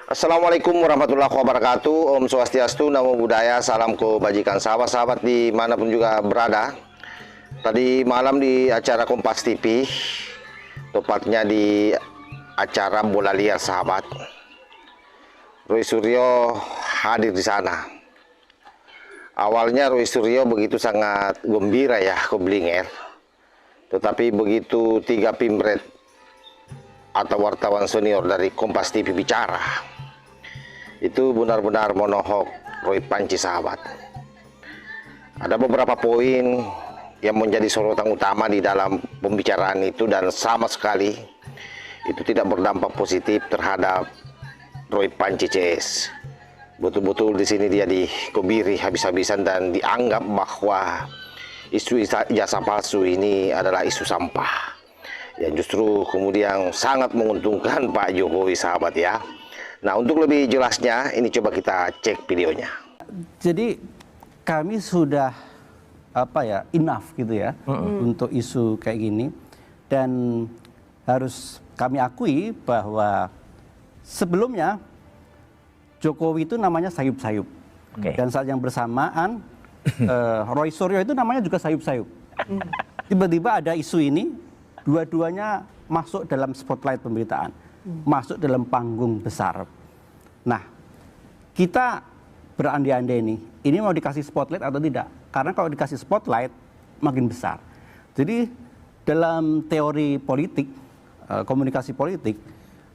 Assalamualaikum warahmatullahi wabarakatuh. Om Swastiastu, Namo Buddhaya, salam kebajikan sahabat-sahabat dimanapun juga berada. Tadi malam di acara Kompas TV, tepatnya di acara Bola Liar sahabat, Roy Suryo hadir di sana. Awalnya Roy Suryo begitu sangat gembira ya ke Blinger, tetapi begitu tiga pimret atau wartawan senior dari Kompas TV bicara, itu benar-benar monohok Roy Panci sahabat. Ada beberapa poin yang menjadi sorotan utama di dalam pembicaraan itu, dan sama sekali itu tidak berdampak positif terhadap Roy Panci CS. Betul-betul di sini dia dikebiri habis-habisan dan dianggap bahwa isu ijazah palsu ini adalah isu sampah yang justru kemudian sangat menguntungkan Pak Jokowi sahabat ya. Nah, untuk lebih jelasnya ini coba kita cek videonya. Jadi kami sudah enough gitu ya untuk isu kayak gini, dan harus kami akui bahwa sebelumnya Jokowi itu namanya sayup-sayup, dan saat yang bersamaan Roy Suryo itu namanya juga sayup-sayup. Tiba-tiba ada isu ini, dua-duanya masuk dalam spotlight pemberitaan, masuk dalam panggung besar. Nah, kita berandai-andai ini mau dikasih spotlight atau tidak? Karena kalau dikasih spotlight makin besar. Jadi dalam teori politik, komunikasi politik,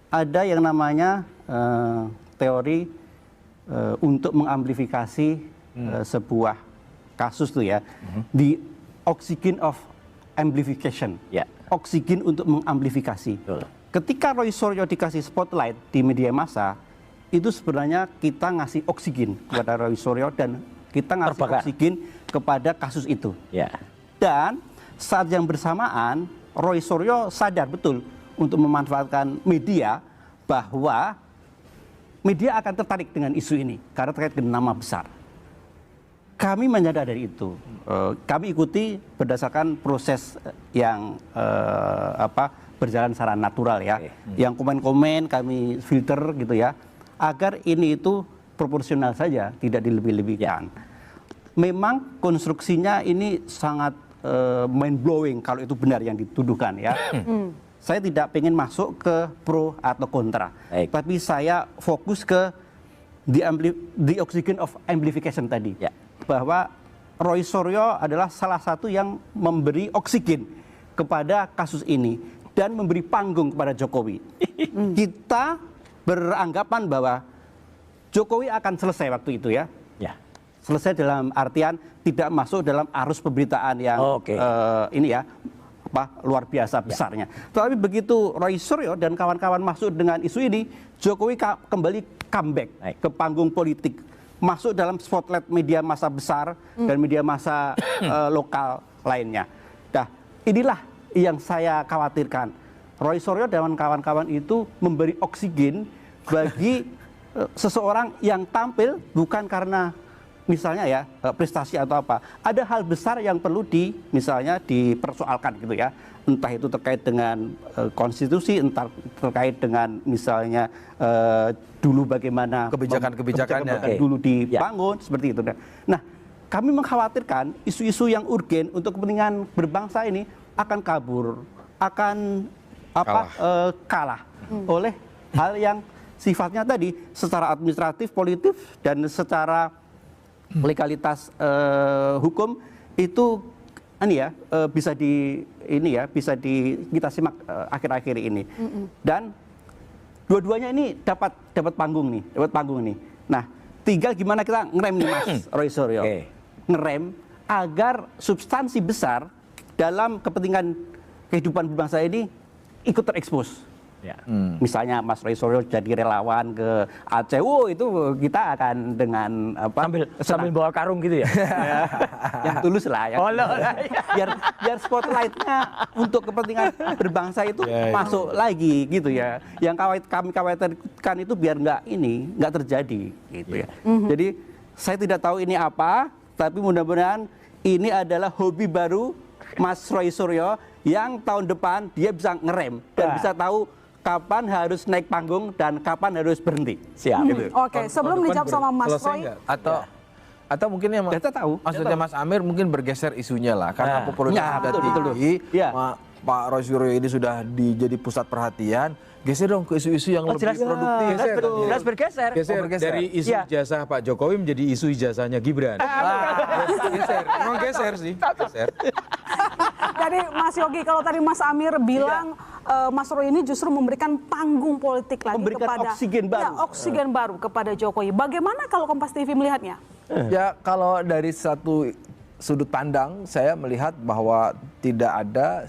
ada yang namanya teori untuk mengamplifikasi sebuah kasus tuh ya, di oxygen of amplification, oksigen untuk mengamplifikasi. Ketika Roy Suryo dikasih spotlight di media massa, itu sebenarnya kita ngasih oksigen kepada Roy Suryo dan kita ngasih oksigen kepada kasus itu. Dan saat yang bersamaan Roy Suryo sadar betul untuk memanfaatkan media, bahwa media akan tertarik dengan isu ini karena terkait dengan nama besar. Kami menyadari itu. Kami ikuti berdasarkan proses yang berjalan secara natural ya. Yang komen-komen kami filter gitu ya, agar ini itu proporsional saja, tidak dilebih-lebihkan. Memang konstruksinya ini sangat mind blowing kalau itu benar yang dituduhkan ya. Saya tidak ingin masuk ke pro atau kontra, tapi saya fokus ke the oxygen of amplification tadi, bahwa Roy Suryo adalah salah satu yang memberi oksigen kepada kasus ini dan memberi panggung kepada Jokowi. Kita beranggapan bahwa Jokowi akan selesai waktu itu ya. Selesai dalam artian tidak masuk dalam arus pemberitaan yang ini ya, luar biasa besarnya. Tapi begitu Roy Suryo dan kawan-kawan masuk dengan isu ini, Jokowi kembali comeback ke panggung politik, masuk dalam spotlight media massa besar dan media massa lokal lainnya. Nah, inilah yang saya khawatirkan. Roy Suryo dan kawan-kawan itu memberi oksigen bagi seseorang yang tampil bukan karena misalnya ya prestasi atau apa. Ada hal besar yang perlu misalnya dipersoalkan gitu ya. Entah itu terkait dengan konstitusi, entah terkait dengan misalnya dulu bagaimana kebijakan-kebijakannya dulu dibangun seperti itu. Nah, kami mengkhawatirkan isu-isu yang urgen untuk kepentingan berbangsa ini akan kabur, akan kalah oleh hal yang sifatnya tadi secara administratif, politik, dan secara legalitas hukum itu bisa kita simak akhir-akhir ini. Dan dua-duanya ini dapat panggung nih. Nah, tinggal gimana kita ngerem nih Mas Roy Suryo. Ngerem agar substansi besar dalam kepentingan kehidupan berbangsa ini ikut terekspos. Misalnya Mas Roy Suryo jadi relawan ke Aceh, itu kita akan dengan sambil bawa karung gitu ya. Yang tulus lah ya. Biar spotlightnya untuk kepentingan berbangsa itu masuk lagi gitu ya. Yang kami khawatirkan itu biar nggak terjadi gitu ya. Jadi saya tidak tahu ini apa, tapi mudah-mudahan ini adalah hobi baru Mas Roy Suryo yang tahun depan dia bisa ngerem dan bisa tahu kapan harus naik panggung dan kapan harus berhenti. Siap. Gitu. Oke, sebelum dijawab sama Mas selesai Roy, nggak? Atau mungkin yang Kita tahu. maksudnya Mas Amir mungkin bergeser isunya lah karena Nah. popularitas Ya, sudah betul. tinggi. Ya. Pak Roy Suryo ini sudah jadi pusat perhatian. Geser dong ke isu-isu yang lebih Jelas produktif. jelas bergeser. Geser. Geser dari isu Iya. ijazah Pak Jokowi menjadi isu ijazahnya Gibran. Geser, emang geser sih. Geser. jadi Mas Yogi, kalau tadi Mas Amir bilang Mas Roy ini justru memberikan panggung politik lagi Memberikan kepada oksigen baru. Ya, oksigen baru kepada Jokowi. Bagaimana kalau Kompas TV melihatnya? Ya kalau dari satu sudut pandang saya melihat bahwa tidak ada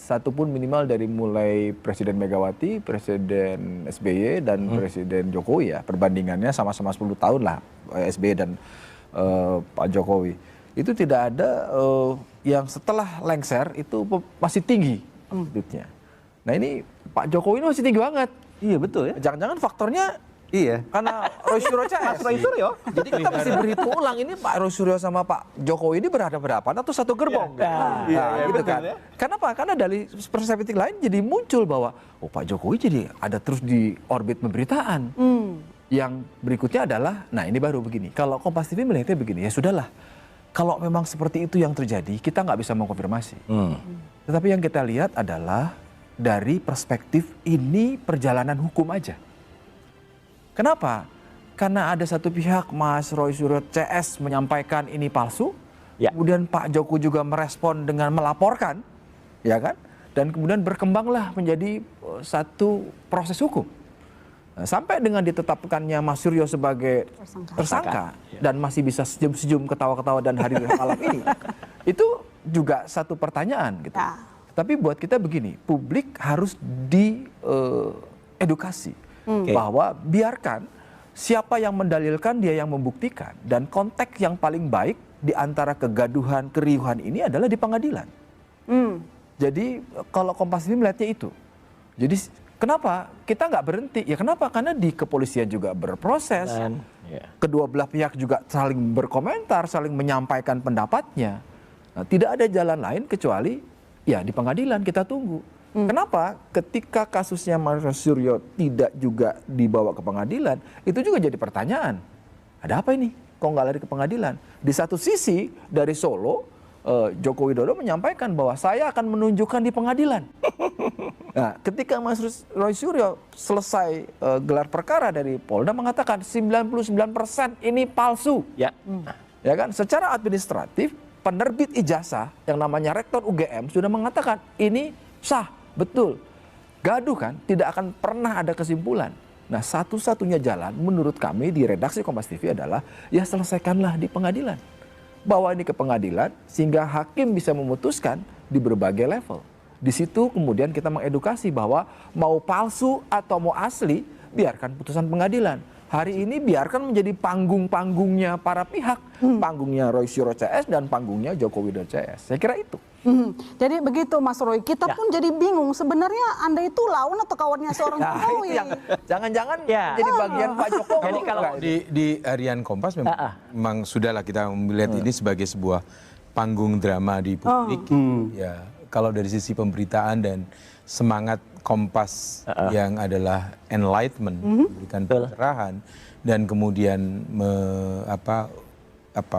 satupun minimal dari mulai Presiden Megawati, Presiden SBY dan Presiden Jokowi ya perbandingannya sama-sama 10 tahun lah SBY dan Pak Jokowi itu tidak ada yang setelah lengser itu masih tinggi altitude-nya. Nah ini Pak Jokowi ini masih tinggi banget. Iya betul ya. Jangan-jangan faktornya Iya. karena Roy Suryo CS. Mas Roy Suryo. Jadi kita mesti berhitung ulang ini Pak Roy Suryo sama Pak Jokowi ini berhadapan atau satu gerbong. Iya, Gitu betul kan. ya. Kenapa? Karena dari perspektif lain jadi muncul bahwa Pak Jokowi jadi ada terus di orbit pemberitaan. Yang berikutnya adalah, nah ini baru begini. Kalau Kompas TV melihatnya begini, ya sudahlah. Kalau memang seperti itu yang terjadi, kita nggak bisa mengkonfirmasi. Tetapi yang kita lihat adalah dari perspektif ini perjalanan hukum aja. Kenapa? Karena ada satu pihak Mas Roy Suryo CS menyampaikan ini palsu, Ya. kemudian Pak Jokowi juga merespon dengan melaporkan, ya kan? Dan kemudian berkembanglah menjadi satu proses hukum. Nah, sampai dengan ditetapkannya Mas Suryo sebagai tersangka dan masih bisa senyum-senyum, ketawa-ketawa dan hadir malam ini, itu juga satu pertanyaan gitu. Ya. Tapi buat kita begini, publik harus diedukasi bahwa biarkan siapa yang mendalilkan dia yang membuktikan dan konteks yang paling baik di antara kegaduhan, keriuhan ini adalah di pengadilan. Jadi kalau Kompas TV melihatnya itu. Jadi kenapa kita nggak berhenti? Ya kenapa? Karena di kepolisian juga berproses. Kedua belah pihak juga saling berkomentar, saling menyampaikan pendapatnya. Nah, tidak ada jalan lain kecuali ya di pengadilan kita tunggu. Kenapa? Ketika kasusnya Mas Suryo tidak juga dibawa ke pengadilan, itu juga jadi pertanyaan. Ada apa ini? Kok nggak lari ke pengadilan? Di satu sisi dari Solo, Joko Widodo menyampaikan bahwa saya akan menunjukkan di pengadilan. Nah, ketika Mas Roy Suryo selesai gelar perkara dari Polda mengatakan 99% ini palsu. Ya. Ya kan? Secara administratif, penerbit ijazah yang namanya Rektor UGM sudah mengatakan ini sah. Betul, gaduh kan tidak akan pernah ada kesimpulan. Nah satu-satunya jalan menurut kami di redaksi Kompas TV adalah ya selesaikanlah di pengadilan. Bawa ini ke pengadilan sehingga hakim bisa memutuskan di berbagai level. Di situ kemudian kita mengedukasi bahwa mau palsu atau mau asli biarkan putusan pengadilan. Hari ini biarkan menjadi panggung-panggungnya para pihak. Panggungnya Roy Suryo CS dan panggungnya Joko Widodo CS. Saya kira itu. Jadi begitu Mas Roy, kita pun jadi bingung sebenarnya Anda itu lawan atau kawannya seorang Nah, Jokowi. itu yang jangan-jangan Ya. jadi bagian Pak Jokowi. Jadi kalau Di harian Kompas memang sudahlah kita melihat ini sebagai sebuah panggung drama di publik. Ya, kalau dari sisi pemberitaan dan semangat Kompas yang adalah enlightenment, memberikan pencerahan dan kemudian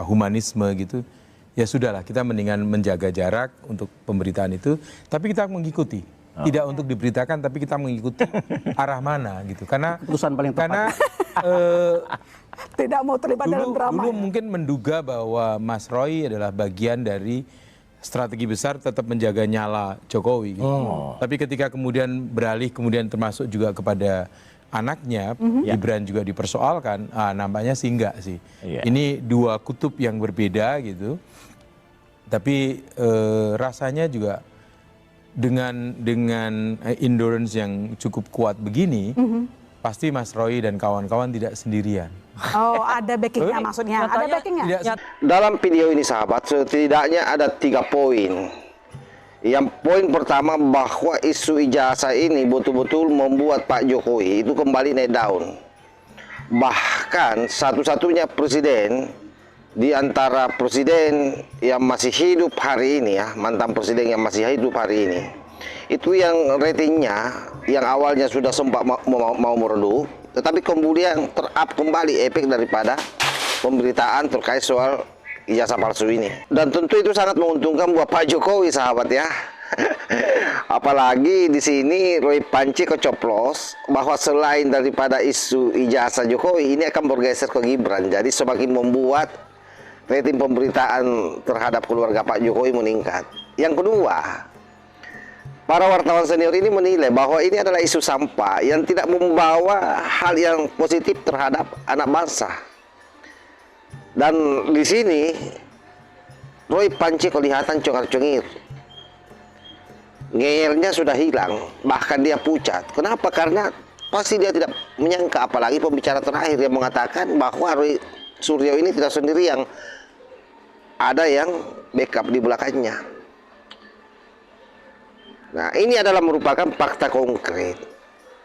humanisme gitu. Ya sudahlah, kita mendingan menjaga jarak untuk pemberitaan itu, tapi kita mengikuti. Tidak untuk diberitakan, tapi kita mengikuti arah mana gitu. Karena Keputusan paling tepat. Karena Tidak mau terlibat dalam drama. dulu ya? mungkin menduga bahwa Mas Roy adalah bagian dari strategi besar tetap menjaga nyala Jokowi. Gitu. Tapi ketika kemudian beralih, kemudian termasuk juga kepada anaknya, Gibran juga dipersoalkan, nampaknya sih enggak sih. Iya. Ini dua kutub yang berbeda gitu. Tapi rasanya juga dengan endurance yang cukup kuat begini, pasti Mas Roy dan kawan-kawan tidak sendirian. Oh, ada backingnya maksudnya. Ada backingnya? Dalam video ini sahabat, setidaknya ada 3 poin. Yang poin pertama bahwa isu ijazah ini betul-betul membuat Pak Jokowi itu kembali naik daun. Bahkan satu-satunya presiden di antara presiden yang masih hidup hari ini ya, mantan presiden yang masih hidup hari ini, itu yang ratingnya yang awalnya sudah sempat mau meredup, tetapi kemudian terap kembali efek daripada pemberitaan terkait soal ijazah palsu ini. Dan tentu itu sangat menguntungkan buat Pak Jokowi, sahabat ya. Apalagi di sini Roy Panci kecoplos bahwa selain daripada isu ijazah Jokowi ini akan bergeser ke Gibran. Jadi semakin membuat rating pemberitaan terhadap keluarga Pak Jokowi meningkat. Yang kedua, para wartawan senior ini menilai bahwa ini adalah isu sampah yang tidak membawa hal yang positif terhadap anak bangsa. Dan di sini Roy Panci kelihatan congar-congir. Ngeyelnya sudah hilang, bahkan dia pucat. Kenapa? Karena pasti dia tidak menyangka, apalagi pembicara terakhir yang mengatakan bahwa Roy Suryo ini tidak sendiri, yang ada yang backup di belakangnya. Nah, ini adalah merupakan fakta konkret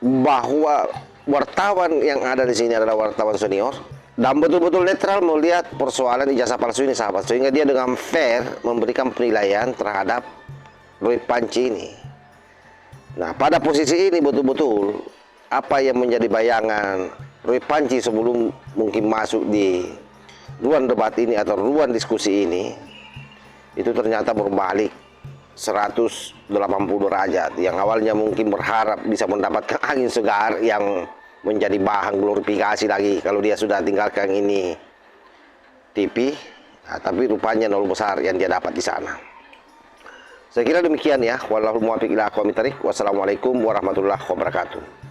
bahwa wartawan yang ada di sini adalah wartawan senior dan betul-betul netral melihat persoalan ijazah palsu ini, sahabat, sehingga dia dengan fair memberikan penilaian terhadap Roy Panci ini. Nah, pada posisi ini betul-betul apa yang menjadi bayangan Roy Panci sebelum mungkin masuk di ruang debat ini atau ruang diskusi ini, itu ternyata berbalik 180 derajat. Yang awalnya mungkin berharap bisa mendapatkan angin segar yang menjadi bahan glorifikasi lagi kalau dia sudah tinggalkan ini TV, nah, tapi rupanya nol besar yang dia dapat di sana. Saya kira demikian ya. Wallahul muwaffiq ila aqwamit thoriq. Wassalamualaikum warahmatullahi wabarakatuh.